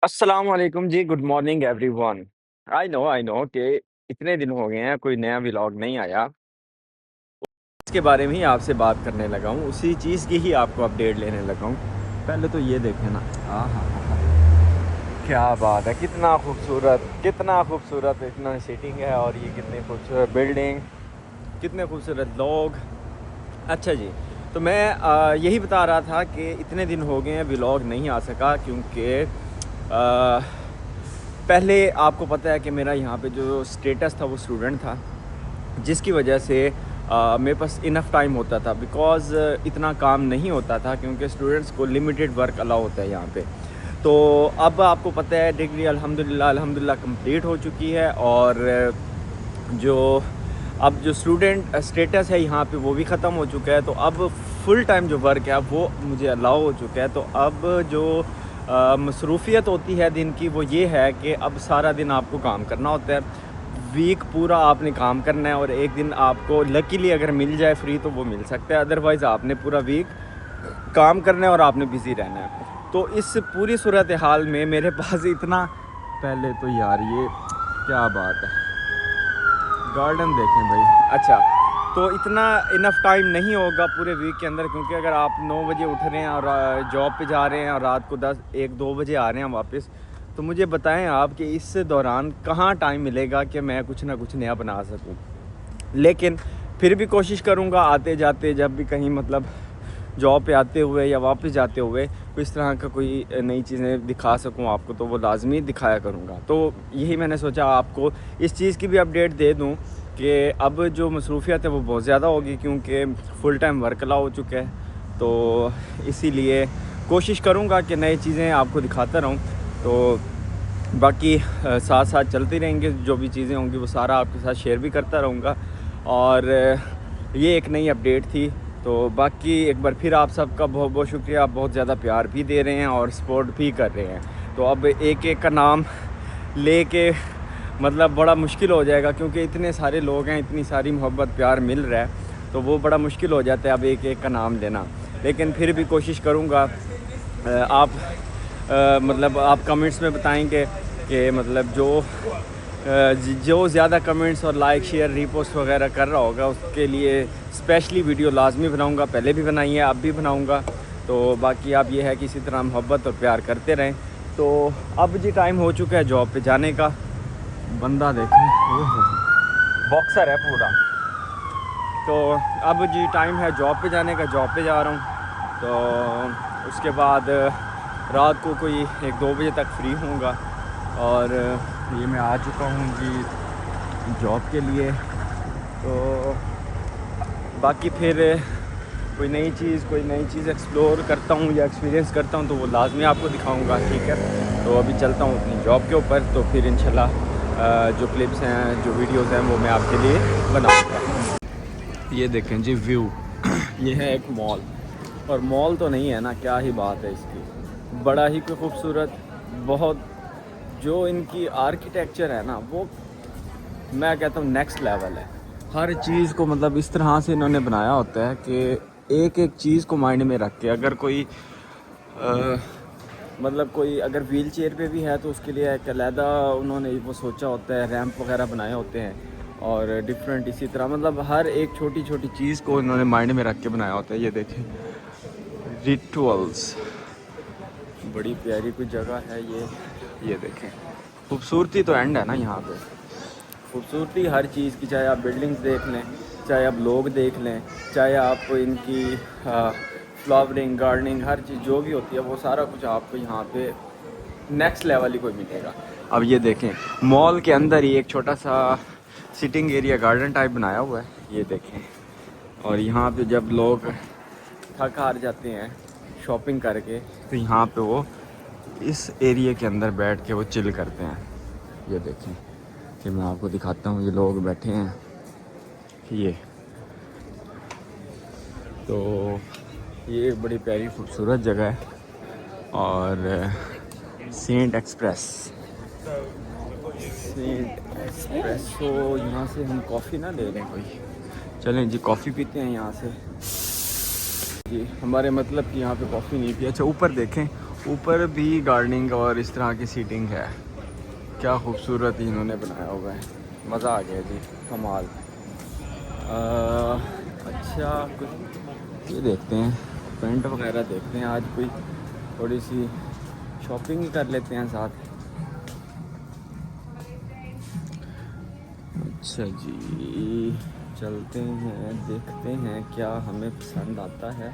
अस्सलाम वालेकुम जी, good morning everyone. I know कि इतने दिन हो गए हैं कोई नया व्लॉग नहीं आया। इसके बारे में ही आपसे बात करने लगा हूँ, उसी चीज़ की ही आपको अपडेट लेने लगा हूँ। पहले तो ये देखें ना, हाँ हाँ हाँ हाँ, क्या बात है, कितना खूबसूरत इतना सीटिंग है, और ये कितनी खूबसूरत बिल्डिंग, कितने खूबसूरत लोग। अच्छा जी, तो मैं यही बता रहा था कि इतने दिन हो गए हैं व्लॉग नहीं आ सका, क्योंकि पहले आपको पता है कि मेरा यहाँ पे जो स्टेटस था वो स्टूडेंट था, जिसकी वजह से मेरे पास इनफ टाइम होता था, बिकॉज़ इतना काम नहीं होता था, क्योंकि स्टूडेंट्स को लिमिटेड वर्क अलाउ होता है यहाँ पे। तो अब आपको पता है डिग्री अल्हम्दुलिल्लाह कंप्लीट हो चुकी है, और जो अब जो स्टूडेंट स्टेटस है यहाँ पे वो भी ख़त्म हो चुका है। तो अब फुल टाइम जो वर्क है वो मुझे अलाउ हो चुका है। तो अब जो मसरूफ़ियत होती है दिन की, वो ये है कि अब सारा दिन आपको काम करना होता है, वीक पूरा आपने काम करना है, और एक दिन आपको लकीली अगर मिल जाए फ्री तो वो मिल सकता है, अदरवाइज़ आपने पूरा वीक काम करना है और आपने बिज़ी रहना है। तो इस पूरी सूरत हाल में मेरे पास इतना, पहले तो यार ये क्या बात है, गार्डन देखें भाई। अच्छा, तो इतना इनफ टाइम नहीं होगा पूरे वीक के अंदर, क्योंकि अगर आप 9 बजे उठ रहे हैं और जॉब पे जा रहे हैं और रात को 1-2 बजे आ रहे हैं वापस, तो मुझे बताएं आप कि इस दौरान कहाँ टाइम मिलेगा कि मैं कुछ ना कुछ नया बना सकूं। लेकिन फिर भी कोशिश करूंगा आते जाते, जब भी कहीं मतलब जॉब पे आते हुए या वापस जाते हुए कोई इस तरह का कोई नई चीज़ें दिखा सकूं आपको, तो वो लाजमी दिखाया करूंगा। तो यही मैंने सोचा आपको इस चीज़ की भी अपडेट दे दूं कि अब जो मसरूफियत है वो बहुत ज़्यादा होगी, क्योंकि फ़ुल टाइम वर्क अलाउ हो चुका है। तो इसीलिए कोशिश करूँगा कि नई चीज़ें आपको दिखाता रहूँ। तो बाकी साथ साथ चलते रहेंगे, जो भी चीज़ें होंगी वो सारा आपके साथ शेयर भी करता रहूँगा। और ये एक नई अपडेट थी। तो बाकी एक बार फिर आप सबका बहुत बहुत शुक्रिया, आप बहुत ज़्यादा प्यार भी दे रहे हैं और सपोर्ट भी कर रहे हैं। तो अब एक एक का नाम लेके मतलब बड़ा मुश्किल हो जाएगा, क्योंकि इतने सारे लोग हैं, इतनी सारी मोहब्बत प्यार मिल रहा है, तो वो बड़ा मुश्किल हो जाता है अब एक एक का नाम लेना। लेकिन फिर भी कोशिश करूँगा। आप मतलब आप कमेंट्स में बताएंगे कि मतलब जो ज़्यादा कमेंट्स और लाइक शेयर रीपोस्ट वगैरह कर रहा होगा उसके लिए स्पेशली वीडियो लाजमी बनाऊंगा। पहले भी बनाई है, अब भी बनाऊंगा। तो बाकी आप ये है कि इसी तरह मोहब्बत और प्यार करते रहें। तो अब जी टाइम हो चुका है जॉब पे जाने का। बंदा देखें, बॉक्सर है पूरा। तो अब जी टाइम है जॉब पे जाने का, जॉब पे जा रहा हूँ। तो उसके बाद रात को कोई 1-2 बजे तक फ्री होऊंगा, और ये मैं आ चुका हूँ जी जॉब के लिए। तो बाकी फिर कोई नई चीज़ एक्सप्लोर करता हूँ या एक्सपीरियंस करता हूँ तो वो लाजमी आपको दिखाऊंगा, ठीक है। तो अभी चलता हूँ अपनी जॉब के ऊपर, तो फिर इंशाल्लाह जो क्लिप्स हैं, जो वीडियोस हैं, वो मैं आपके लिए बनाऊँगा। ये देखें जी व्यू ये है एक मॉल, और मॉल तो नहीं है ना, क्या ही बात है इसकी, बड़ा ही खूबसूरत। बहुत जो इनकी आर्किटेक्चर है ना, वो मैं कहता हूँ नेक्स्ट लेवल है। हर चीज़ को मतलब इस तरह से इन्होंने बनाया होता है कि एक एक चीज़ को माइंड में रख के, अगर कोई मतलब कोई अगर व्हील चेयर पे भी है तो उसके लिए एक अलहदा उन्होंने वो सोचा होता है, रैंप वगैरह बनाए होते हैं, और डिफरेंट इसी तरह मतलब हर एक छोटी छोटी चीज़ को इन्होंने माइंड में रख के बनाया होता है। ये देखें रिचुअल्स, बड़ी प्यारी कोई जगह है ये देखें। खूबसूरती तो एंड है ना यहाँ पे, खूबसूरती हर चीज़ की, चाहे आप बिल्डिंग्स देख लें, चाहे आप लोग देख लें, चाहे आप इनकी फ्लावरिंग गार्डनिंग, हर चीज़ जो भी होती है वो सारा कुछ आपको यहाँ पे नेक्स्ट लेवल ही कोई मिलेगा। अब ये देखें मॉल के अंदर ही एक छोटा सा सिटिंग एरिया गार्डन टाइप बनाया हुआ है, ये देखें। और यहाँ पे जब लोग थक हार जाते हैं शॉपिंग करके, तो यहाँ पे वो इस एरिया के अंदर बैठ के वो चिल करते हैं। ये देखें कि मैं आपको दिखाता हूँ, ये लोग बैठे हैं ये। तो ये एक बड़ी प्यारी खूबसूरत जगह है। और सेंट एक्सप्रेसो, यहाँ से हम कॉफ़ी ना ले लें कोई, चलें जी कॉफ़ी पीते हैं यहाँ से जी। हमारे मतलब कि यहाँ पे कॉफ़ी नहीं पी। अच्छा ऊपर देखें, ऊपर भी गार्डनिंग और इस तरह की सीटिंग है। क्या खूबसूरत इन्होंने बनाया हुआ है, मज़ा आ गया जी, कमाल। अच्छा कुछ ये देखते हैं, पेंट वगैरह देखते हैं, आज कोई थोड़ी सी शॉपिंग ही कर लेते हैं साथ। अच्छा जी, चलते हैं, देखते हैं क्या हमें पसंद आता है।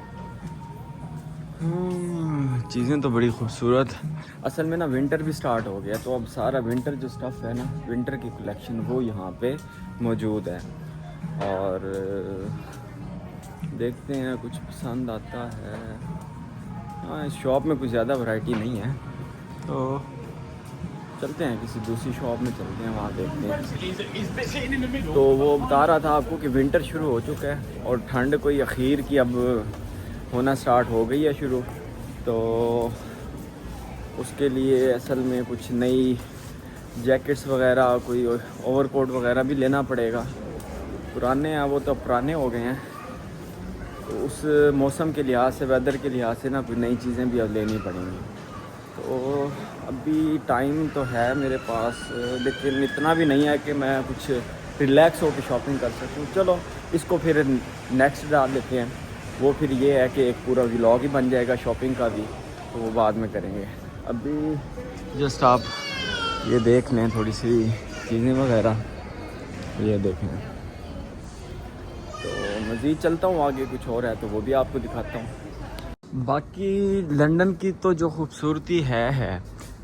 चीज़ें तो बड़ी खूबसूरत। असल में ना विंटर भी स्टार्ट हो गया, तो अब सारा विंटर जो स्टफ़ है ना, विंटर की कलेक्शन वो यहाँ पे मौजूद है। और देखते हैं कुछ पसंद आता है। हाँ, इस शॉप में कुछ ज़्यादा वैरायटी नहीं है, तो चलते हैं किसी दूसरी शॉप में, चलते हैं वहाँ देखते हैं। तो वो बता रहा था आपको कि विंटर शुरू हो चुका है और ठंड कोई अखीर की अब होना स्टार्ट हो गई है शुरू। तो उसके लिए असल में कुछ नई जैकेट्स वगैरह, कोई ओवरकोट वगैरह भी लेना पड़ेगा। पुराने हैं वो तो पुराने हो गए हैं, तो उस मौसम के लिहाज से, वेदर के लिहाज से ना, कोई नई चीज़ें भी अब लेनी पड़ेंगी। तो अभी टाइम तो है मेरे पास, लेकिन इतना भी नहीं है कि मैं कुछ रिलैक्स होकर शॉपिंग कर सकूँ। चलो इसको फिर नेक्स्ट डाल देते हैं। वो फिर ये है कि एक पूरा व्लॉग ही बन जाएगा शॉपिंग का भी, तो वो बाद में करेंगे। अभी जस्ट आप ये देख लें थोड़ी सी चीज़ें वगैरह, ये देखें। तो मज़ीद चलता हूँ आगे, कुछ और है तो वो भी आपको दिखाता हूँ। बाकी लंदन की तो जो खूबसूरती है,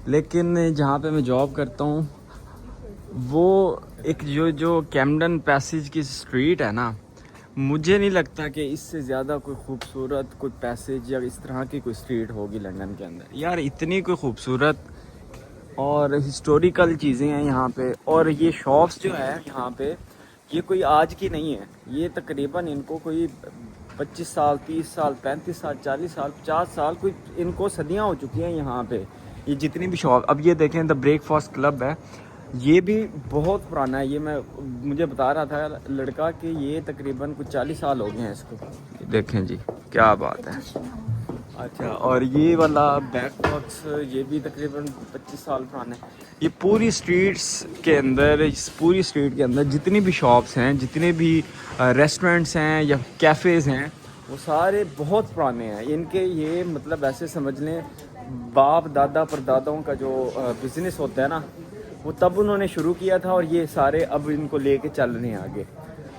लेकिन जहाँ पे मैं जॉब करता हूँ वो एक जो कैमडन पैसेज की स्ट्रीट है ना, मुझे नहीं लगता कि इससे ज़्यादा कोई खूबसूरत कोई पैसेज या इस तरह की कोई स्ट्रीट होगी लंदन के अंदर। यार इतनी कोई खूबसूरत और हिस्टोरिकल चीज़ें हैं यहाँ पे, और ये शॉप्स जो है यहाँ पे, ये कोई आज की नहीं है। ये तकरीबन इनको कोई 25 साल, 30 साल, 35 साल, 40 साल, 50 साल, कोई इनको सदियाँ हो चुकी हैं यहाँ पे। ये जितनी भी शॉप, अब ये देखें द ब्रेकफास्ट क्लब है, ये भी बहुत पुराना है। ये मुझे बता रहा था लड़का कि ये तकरीबन कुछ 40 साल हो गए हैं इसको। देखें जी, क्या बात है। अच्छा, और ये वाला बैक बॉक्स, ये भी तकरीबन 25 साल पुराना है। ये पूरी स्ट्रीट्स के अंदर, इस पूरी स्ट्रीट के अंदर जितनी भी शॉप्स हैं, जितने भी रेस्टोरेंट्स हैं या कैफ़ेज़ हैं, वो सारे बहुत पुराने हैं। इनके ये मतलब ऐसे समझ लें, बाप दादा परदादाओं का जो बिज़नेस होता है ना, वो तब उन्होंने शुरू किया था, और ये सारे अब इनको लेके चल रहे हैं आगे।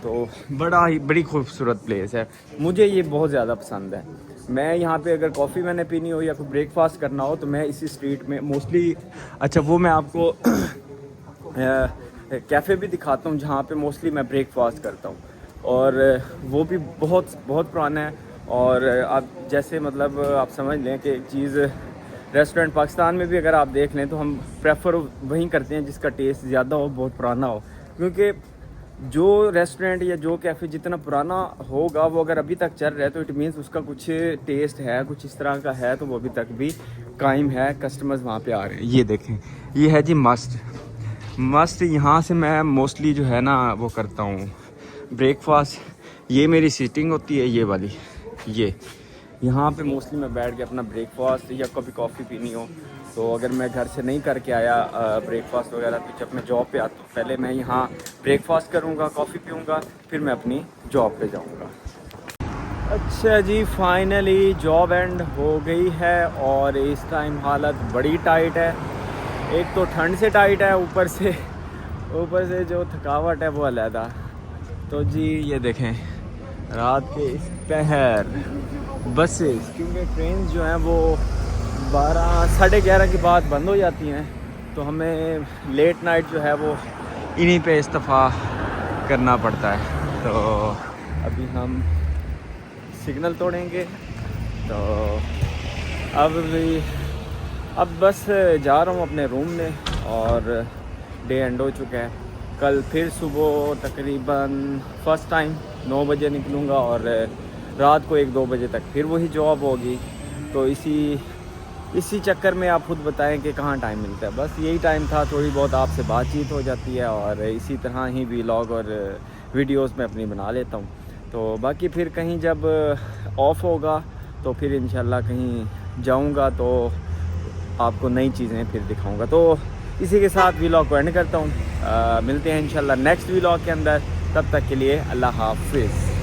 तो बड़ी खूबसूरत प्लेस है, मुझे ये बहुत ज़्यादा पसंद है। मैं यहाँ पे अगर कॉफ़ी मैंने पीनी हो या कोई ब्रेकफास्ट करना हो तो मैं इसी स्ट्रीट में मोस्टली, अच्छा वो मैं आपको कैफ़े भी दिखाता हूँ जहाँ पे मोस्टली मैं ब्रेकफास्ट करता हूँ, और वो भी बहुत बहुत पुराना है। और आप जैसे मतलब आप समझ लें कि एक चीज़, रेस्टोरेंट पाकिस्तान में भी अगर आप देख लें तो हम प्रेफर वहीं करते हैं जिसका टेस्ट ज़्यादा हो, बहुत पुराना हो, क्योंकि जो रेस्टोरेंट या जो कैफ़े जितना पुराना होगा, वो अगर अभी तक चल रहा है तो इट मीन्स उसका कुछ टेस्ट है, कुछ इस तरह का है, तो वो अभी तक भी कायम है, कस्टमर्स वहाँ पे आ रहे हैं। ये देखें, ये है जी मस्ट। यहाँ से मैं मोस्टली जो है ना वो करता हूँ ब्रेकफास्ट। ये मेरी सीटिंग होती है, ये वाली, ये यहाँ पे मोस्टली मैं बैठ के अपना ब्रेकफास्ट या कभी कॉफ़ी पीनी हो, तो अगर मैं घर से नहीं करके आया ब्रेकफास्ट वगैरह, तो जब मैं जॉब पे आता हूँ पहले मैं यहाँ ब्रेकफास्ट करूँगा, कॉफ़ी पीऊँगा, फिर मैं अपनी जॉब पे जाऊँगा। अच्छा जी, फाइनली जॉब एंड हो गई है, और इस टाइम हालत बड़ी टाइट है। एक तो ठंड से टाइट है, ऊपर से जो थकावट है वो अलग। तो जी ये देखें, रात के इस पहर बसेस, क्योंकि ट्रेन जो हैं वो 12 साढ़े 11 के बाद बंद हो जाती हैं, तो हमें लेट नाइट जो है वो इन्हीं पे इस्तीफ़ा करना पड़ता है। तो अभी हम सिग्नल तोड़ेंगे, तो अब बस जा रहा हूँ अपने रूम में, और डे एंड हो चुका है। कल फिर सुबह तकरीबन फर्स्ट टाइम 9 बजे निकलूँगा, और रात को 1-2 बजे तक फिर वही जॉब होगी। तो इसी चक्कर में आप खुद बताएं कि कहाँ टाइम मिलता है। बस यही टाइम था, थोड़ी बहुत आपसे बातचीत हो जाती है, और इसी तरह ही व्लॉग और वीडियोस में अपनी बना लेता हूँ। तो बाकी फिर कहीं जब ऑफ होगा तो फिर इंशाल्लाह कहीं जाऊँगा, तो आपको नई चीज़ें फिर दिखाऊंगा। तो इसी के साथ व्लॉग को एंड करता हूँ। मिलते हैं इंशाल्लाह नेक्स्ट व्लॉग के अंदर। तब तक के लिए अल्लाह हाफिज़।